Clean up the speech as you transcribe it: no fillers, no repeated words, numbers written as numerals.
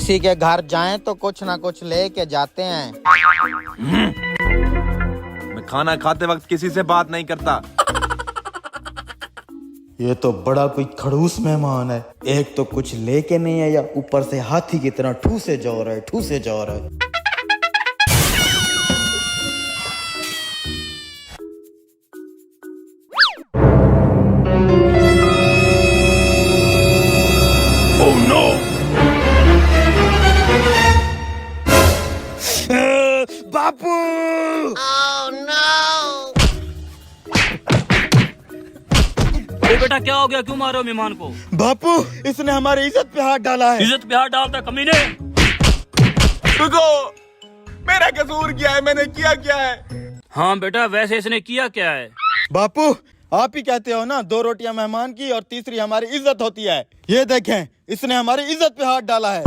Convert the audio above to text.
किसी के घर जाएं तो कुछ ना कुछ लेके जाते हैं। मैं खाना खाते वक्त किसी से बात नहीं करता। ये तो बड़ा कोई खड़ूस मेहमान है। एक तो कुछ लेके नहीं आया, ऊपर से हाथी की तरह ठूसे जा रहा है, ठूसे जा रहा है। Oh no! बापू! बेटा क्या हो गया, क्यों मारो मेहमान को? बापू, इसने हमारी इज्जत पे हाथ डाला है। इज्जत पे हाथ डालता कमीने। रुको, मेरा कसूर क्या है? मैंने किया क्या है? हाँ बेटा, वैसे इसने किया क्या है? बापू, आप ही कहते हो ना, 2 रोटियां मेहमान की और तीसरी हमारी इज्जत होती है। ये देखें, इसने हमारी इज्जत पे हाथ डाला है।